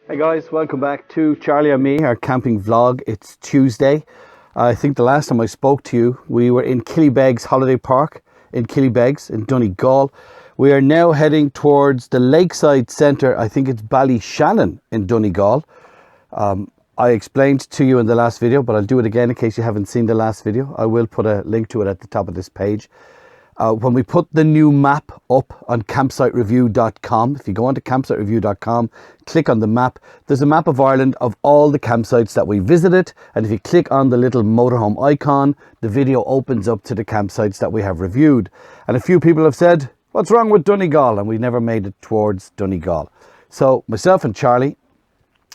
Hey guys, welcome back to Charlie and me, our camping vlog. It's Tuesday. I think the last time I spoke to you, we were in Killybegs Holiday Park in Killybegs in Donegal. We are now heading towards the Lakeside Centre. I think it's Ballyshannon in Donegal. I explained to you in the last video, but I'll do it again in case you haven't seen the last video. I will put a link to it at the top of this page. When we put the new map up on campsitereview.com, if you go onto campsitereview.com, click on the map, there's a map of Ireland of all the campsites that we visited. And if you click on the little motorhome icon, the video opens up to the campsites that we have reviewed. And a few people have said, what's wrong with Donegal? And we never made it towards Donegal. So myself and Charlie,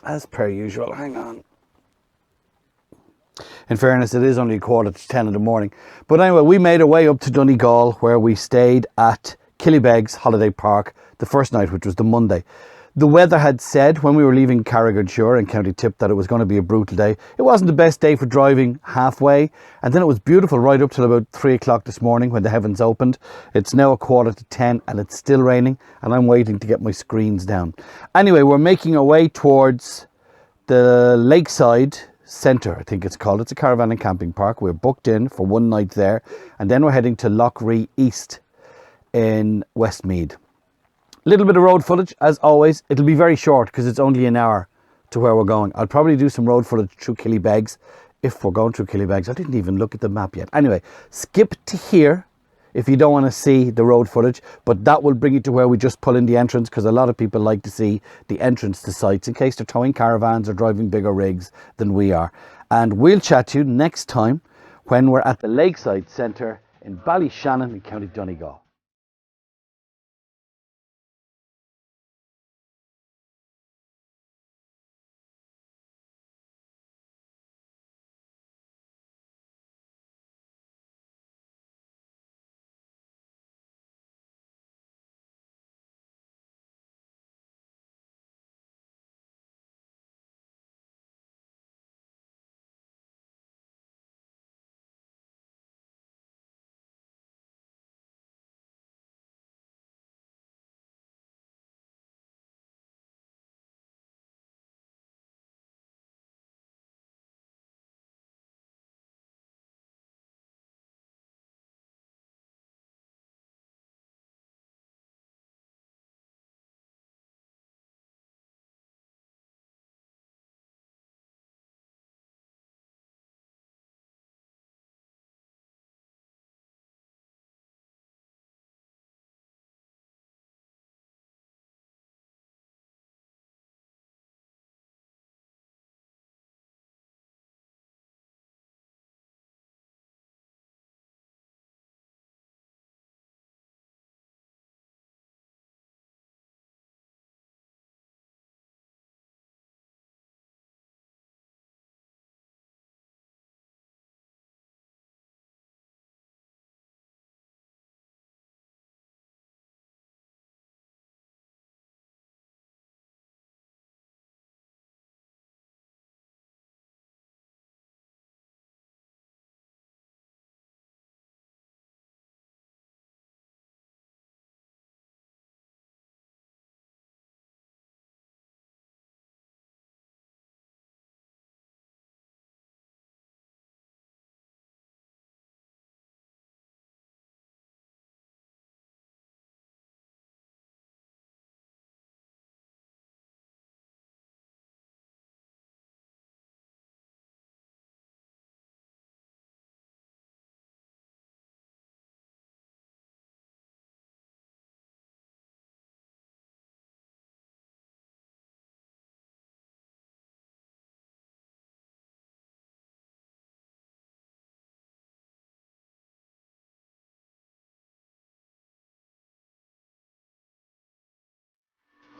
as per usual, hang on. In fairness, it is only 9:45 in the morning. But anyway, we made our way up to Donegal, where we stayed at Killybegs Holiday Park the first night, which was the Monday. The weather had said when we were leaving Carriganshaw in County Tip that it was going to be a brutal day. It wasn't the best day for driving halfway, and then it was beautiful right up till about 3 o'clock this morning when the heavens opened. It's now 9:45 and it's still raining, and I'm waiting to get my screens down. Anyway, we're making our way towards the Lakeside Centre, I think it's called. It's a caravan and camping park. We're booked in for one night there, and then we're heading to Loughree East in Westmeath. A little bit of road footage as always. It'll be very short because it's only an hour to where we're going. I'll probably do some road footage through Killybegs if we're going through Killybegs. I didn't even look at the map yet. Anyway, skip to here if you don't want to see the road footage, but that will bring you to where we just pull in the entrance, because a lot of people like to see the entrance to sites in case they're towing caravans or driving bigger rigs than we are. And we'll chat to you next time when we're at the Lakeside Centre in Ballyshannon in County Donegal.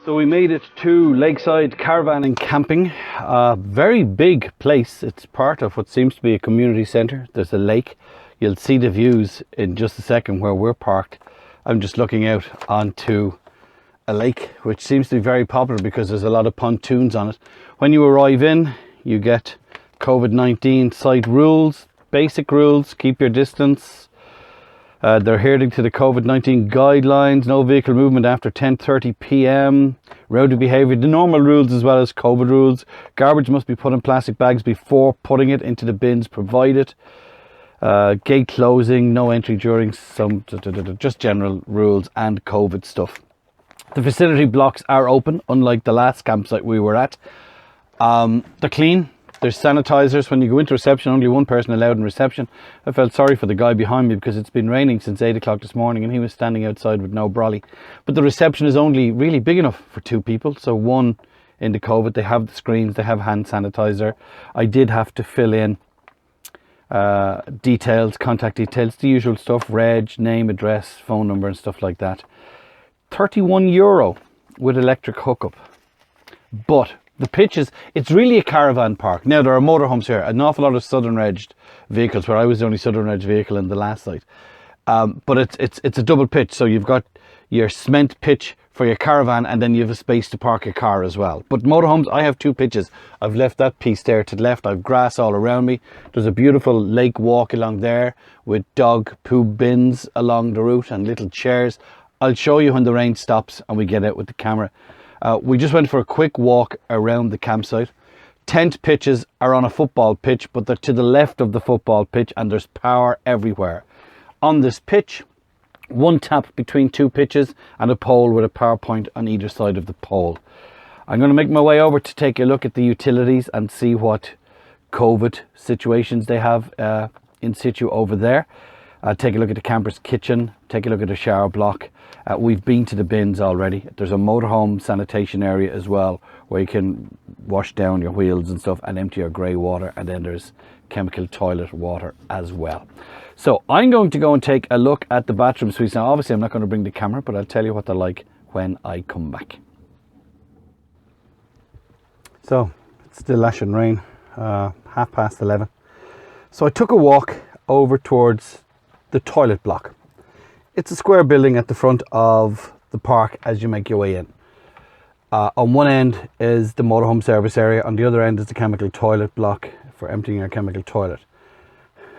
So we made it to Lakeside Caravan and Camping, a very big place. It's part of what seems to be a community centre. There's a lake. You'll see the views in just a second where we're parked. I'm just looking out onto a lake, which seems to be very popular because there's a lot of pontoons on it. When you arrive in, you get COVID-19 site rules, basic rules, keep your distance, They're adhering to the COVID-19 guidelines, no vehicle movement after 10:30 p.m, road behaviour, the normal rules as well as COVID rules. Garbage must be put in plastic bags before putting it into the bins provided. Gate closing, no entry during some, just general rules and COVID stuff. The facility blocks are open, unlike the last campsite we were at. They're clean. There's sanitizers. When you go into reception, only one person allowed in reception. I felt sorry for the guy behind me because it's been raining since 8 o'clock this morning and he was standing outside with no brolly. But the reception is only really big enough for 2 people. So one in the COVID, they have the screens, they have hand sanitizer. I did have to fill in details, contact details, the usual stuff, reg, name, address, phone number and stuff like that. €31 with electric hookup. But the pitches, it's really a caravan park. Now there are motorhomes here, an awful lot of southern edged vehicles, where I was the only southern edged vehicle in the last site. But it's a double pitch, so you've got your cement pitch for your caravan and then you have a space to park your car as well. But motorhomes, I have 2 pitches. I've left that piece there to the left. I've grass all around me. There's a beautiful lake walk along there with dog poo bins along the route and little chairs. I'll show you when the rain stops and we get out with the camera. We just went for a quick walk around the campsite. Tent pitches are on a football pitch, but they're to the left of the football pitch and there's power everywhere. On this pitch, 1 tap between 2 pitches and a pole with a power point on either side of the pole. I'm going to make my way over to take a look at the utilities and see what COVID situations they have in situ over there. Take a look at the camper's kitchen, take a look at the shower block. We've been to the bins already. There's a motorhome sanitation area as well where you can wash down your wheels and stuff and empty your grey water, and then there's chemical toilet water as well. So I'm going to go and take a look at the bathroom suites. Now obviously I'm not going to bring the camera, but I'll tell you what they're like when I come back. So it's still lashing rain, 11:30. So I took a walk over towards the toilet block. It's a square building at the front of the park as you make your way in. On one end is the motorhome service area, on the other end is the chemical toilet block for emptying your chemical toilet.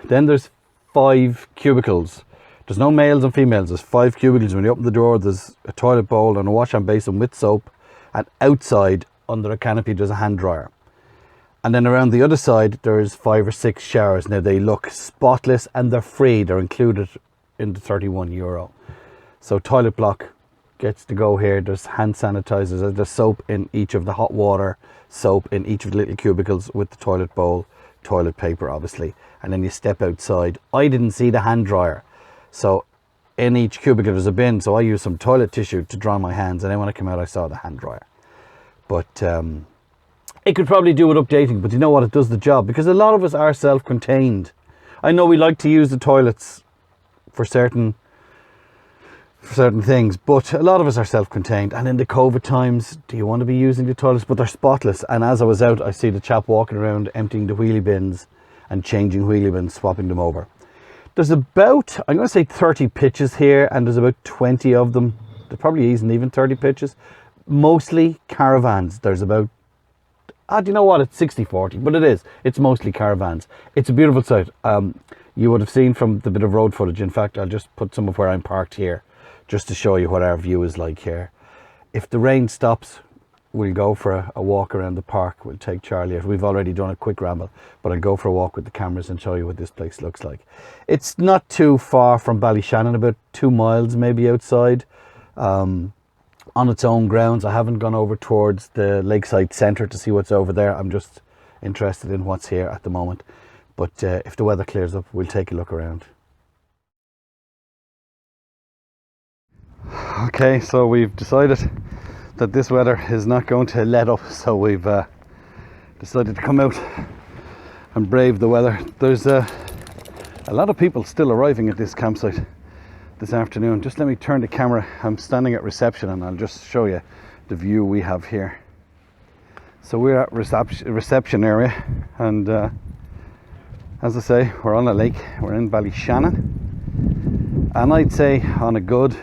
Then there's 5 cubicles. There's no males and females, there's 5 cubicles. When you open the door, there's a toilet bowl and a wash hand basin with soap, and outside under a canopy there's a hand dryer. And then around the other side there's 5 or 6 showers. Now they look spotless and they're free, they're included in the €31. So toilet block gets to go here. There's hand sanitizers, there's soap in each of the hot water, soap in each of the little cubicles with the toilet bowl, toilet paper obviously, and then you step outside. I didn't see the hand dryer, so in each cubicle there's a bin, so I used some toilet tissue to dry my hands, and then when I came out I saw the hand dryer. But it could probably do with updating, but you know what, it does the job, because a lot of us are self-contained. I know we like to use the toilets for certain things, but a lot of us are self-contained, and in the COVID times, do you want to be using the toilets? But they're spotless, and as I was out I see the chap walking around emptying the wheelie bins and changing wheelie bins, swapping them over. There's about, I'm going to say 30 pitches here, and there's about 20 of them. There probably isn't even 30 pitches. Mostly caravans. There's about, do you know what, it's 60-40, but it's mostly caravans. It's a beautiful site. You would have seen from the bit of road footage. In fact, I'll just put some of where I'm parked here just to show you what our view is like here. If the rain stops, we'll go for a walk around the park. We'll take Charlie out. We've already done a quick ramble, but I'll go for a walk with the cameras and show you what this place looks like. It's not too far from Ballyshannon, about 2 miles maybe outside, on its own grounds. I haven't gone over towards the Lakeside Centre to see what's over there. I'm just interested in what's here at the moment. But if the weather clears up, we'll take a look around. Okay, so we've decided that this weather is not going to let up, so we've decided to come out and brave the weather. There's a lot of people still arriving at this campsite this afternoon. Just let me turn the camera. I'm standing at reception and I'll just show you the view we have here. So we're at reception area, and as I say, we're on a lake. We're in Ballyshannon, and I'd say on a good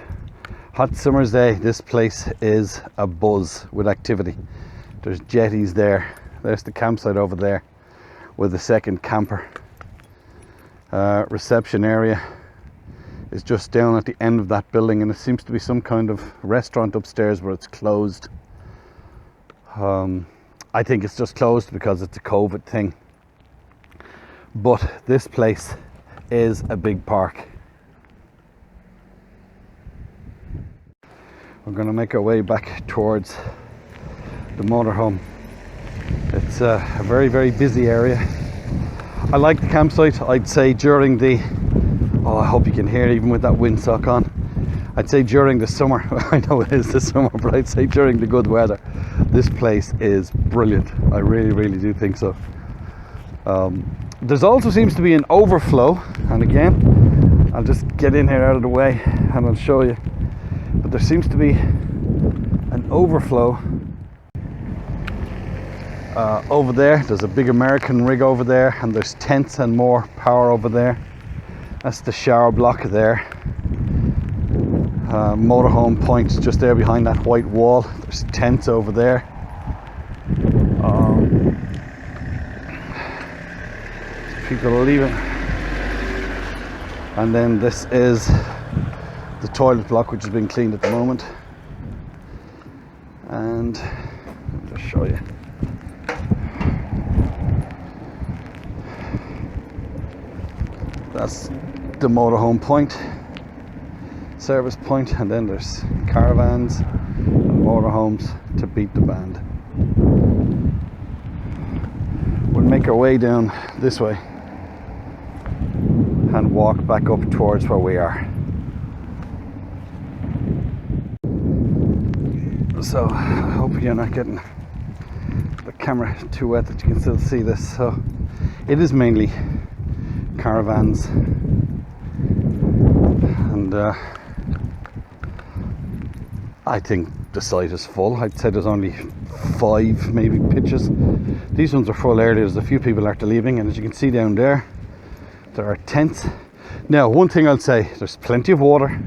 hot summer's day this place is a buzz with activity. There's jetties there, there's the campsite over there with the second camper. Reception area is just down at the end of that building, and it seems to be some kind of restaurant upstairs, but it's closed. I think it's just closed because it's a COVID thing. But this place is a big park. We're going to make our way back towards the motorhome. It's a very, very busy area. I like the campsite. I'd say during the, oh, I hope you can hear it even with that windsock on. I'd say during the summer, I know it is the summer, but I'd say during the good weather, this place is brilliant. I really, really do think so. There's also seems to be an overflow, and again, I'll just get in here out of the way and I'll show you. But there seems to be an overflow over there. There's a big American rig over there, and there's tents and more power over there. That's the shower block there. Motorhome point just there behind that white wall. There's tents over there. People are leaving. And then this is the toilet block, which is being cleaned at the moment. And I'll just show you. That's the motorhome point, service point, and then there's caravans and motorhomes to beat the band. We'll make our way down this way and walk back up towards where we are. So I hope you're not getting the camera too wet that you can still see this. So it is mainly caravans, and I think the site is full. I'd say there's only 5 maybe pitches. These ones are full earlier. There's a few people after leaving, and as you can see down there, there are tents. Now, one thing I'll say, there's plenty of water,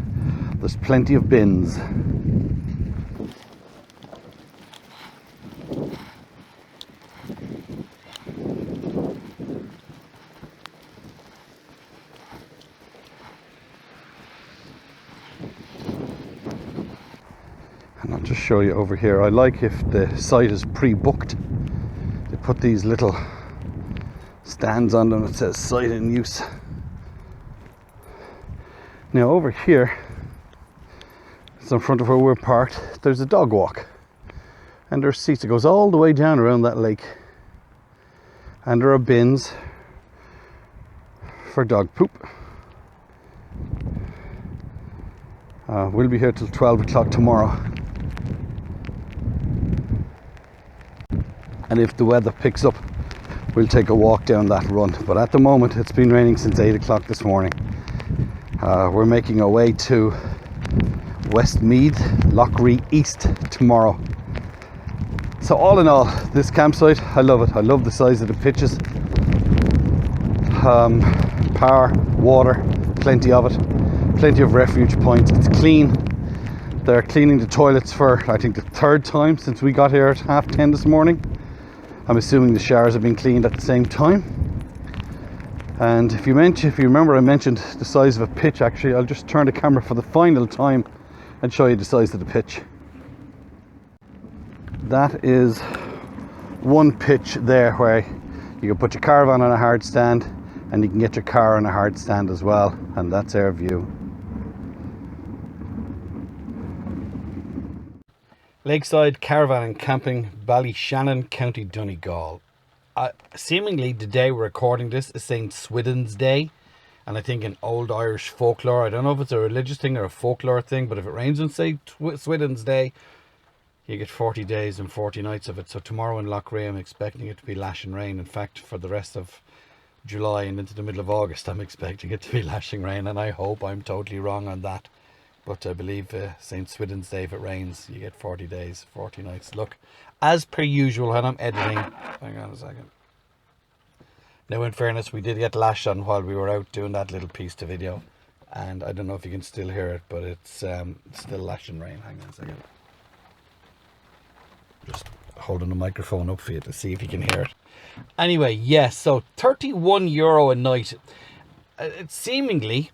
there's plenty of bins. And I'll just show you over here. I like if the site is pre-booked. They put these little stands on them that says site in use. Now over here, it's in front of where we're parked, there's a dog walk. And there's seats. It goes all the way down around that lake. And there are bins for dog poop. We'll be here till 12 o'clock tomorrow. And if the weather picks up, we'll take a walk down that run. But at the moment, it's been raining since 8 o'clock this morning. We're making our way to Westmeath, Loughrea East tomorrow. So all in all, this campsite, I love it. I love the size of the pitches. Power, water, plenty of it. Plenty of refuge points. It's clean. They're cleaning the toilets for, I think, the 3rd time since we got here at 10:30 this morning. I'm assuming the showers have been cleaned at the same time. And if you remember, I mentioned the size of a pitch. Actually, I'll just turn the camera for the final time and show you the size of the pitch. That is one pitch there where you can put your caravan on a hard stand, and you can get your car on a hard stand as well, and that's our view. Lakeside Caravan and Camping, Ballyshannon, County Donegal. Seemingly the day we're recording this is St. Swithin's Day, and I think in old Irish folklore, I don't know if it's a religious thing or a folklore thing, but if it rains on St. Swithin's Day, you get 40 days and 40 nights of it. So tomorrow in Loughrea, I'm expecting it to be lashing rain. In fact, for the rest of July and into the middle of August, I'm expecting it to be lashing rain, and I hope I'm totally wrong on that. But I believe St. Swithin's Day, if it rains, you get 40 days, 40 nights. Look, as per usual when I'm editing, hang on a second. Now, in fairness, we did get lashed on while we were out doing that little piece to video. And I don't know if you can still hear it, but it's still lashing rain. Hang on a second. Just holding the microphone up for you to see if you can hear it. Anyway, yes, so €31 a night. It's seemingly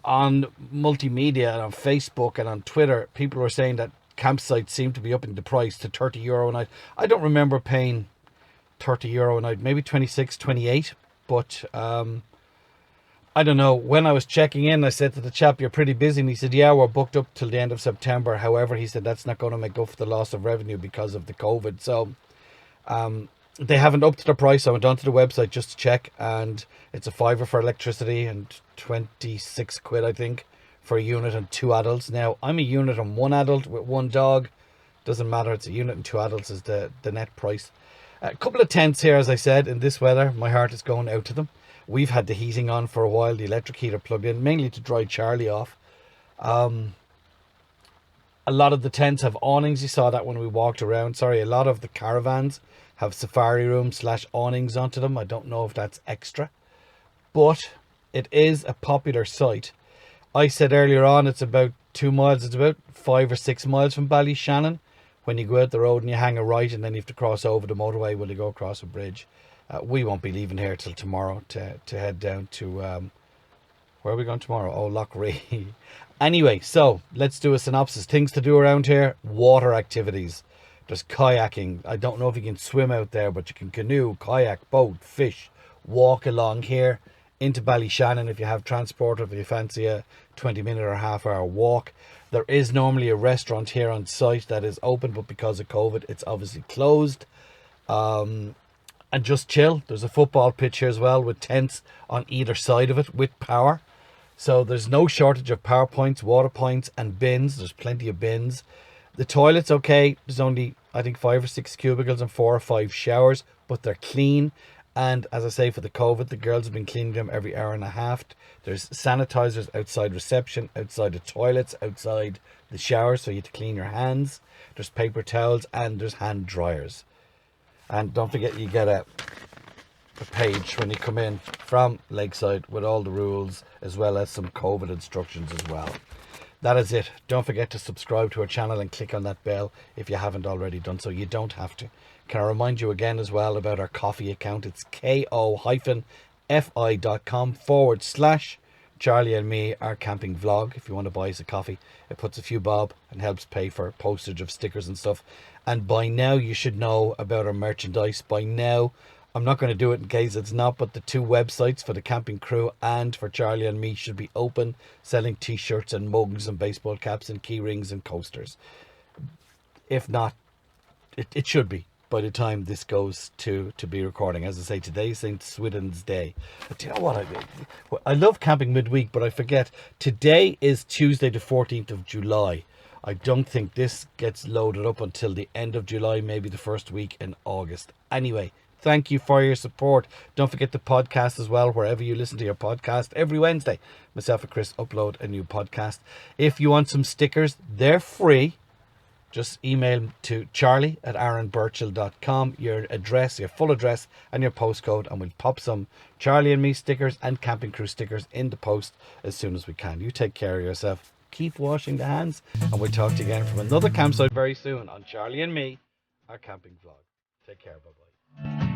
on multimedia and on Facebook and on Twitter, people were saying that campsites seem to be upping the price to €30 a night. I don't remember paying €30 a night, maybe 26, 28. But I don't know. When I was checking in, I said to the chap, "You're pretty busy." And he said, "Yeah, we're booked up till the end of September. However," he said, "that's not going to make up for the loss of revenue because of the COVID." So they haven't upped the price. I went onto the website just to check, and it's a fiver for electricity and 26 quid, I think, for a unit and 2 adults. Now, I'm a unit and 1 adult with 1 dog. Doesn't matter. It's a unit and 2 adults is the net price. A couple of tents here, as I said, in this weather. My heart is going out to them. We've had the heating on for a while, the electric heater plugged in, mainly to dry Charlie off. A lot of the tents have awnings. You saw that when we walked around. Sorry, a lot of the caravans have safari rooms / awnings onto them. I don't know if that's extra, but it is a popular site. I said earlier on it's about 2 miles. It's about 5 or 6 miles from Ballyshannon. When you go out the road and you hang a right, and then you have to cross over the motorway when you go across a bridge. We won't be leaving here till tomorrow to head down to where are we going tomorrow? Oh, Loughree. Anyway, so let's do a synopsis. Things to do around here: water activities. There's kayaking. I don't know if you can swim out there, but you can canoe, kayak, boat, fish, walk along here into Ballyshannon if you have transport, or if you fancy a 20-minute or half-hour walk. There is normally a restaurant here on site that is open, but because of COVID, it's obviously closed. And just chill. There's a football pitch here as well, with tents on either side of it with power. So there's no shortage of power points, water points, and bins. There's plenty of bins. The toilets, okay, there's only, I think, 5 or 6 cubicles and 4 or 5 showers, but they're clean. And as I say, for the COVID, the girls have been cleaning them every hour and a half. There's sanitizers outside reception, outside the toilets, outside the showers, so you have to clean your hands. There's paper towels, and there's hand dryers. And don't forget, you get a page when you come in from Lakeside with all the rules, as well as some COVID instructions as well. That is it. Don't forget to subscribe to our channel and click on that bell if you haven't already done so. You don't have to. Can I remind you again as well about our coffee account? It's ko-fi.com/Charlie and me, our camping vlog. If you want to buy us a coffee, it puts a few bob and helps pay for postage of stickers and stuff. And by now you should know about our merchandise. By now, I'm not going to do it in case it's not, but the 2 websites for the camping crew and for Charlie and me should be open, selling t-shirts and mugs and baseball caps and key rings and coasters. If not, it should be by the time this goes to be recording. As I say, today's St. Swithin's Day. But do you know what? I love camping midweek, but I forget. Today is Tuesday the 14th of July. I don't think this gets loaded up until the end of July, maybe the first week in August. Anyway, thank you for your support. Don't forget the podcast as well, wherever you listen to your podcast. Every Wednesday, myself and Chris upload a new podcast. If you want some stickers, they're free. Just email to charlie@aaronburchill.com, your address, your full address, and your postcode, and we'll pop some Charlie and me stickers and camping crew stickers in the post as soon as we can. You take care of yourself. Keep washing the hands, and we'll talk to you again from another campsite very soon on Charlie and me, our camping vlog. Take care. Bye-bye.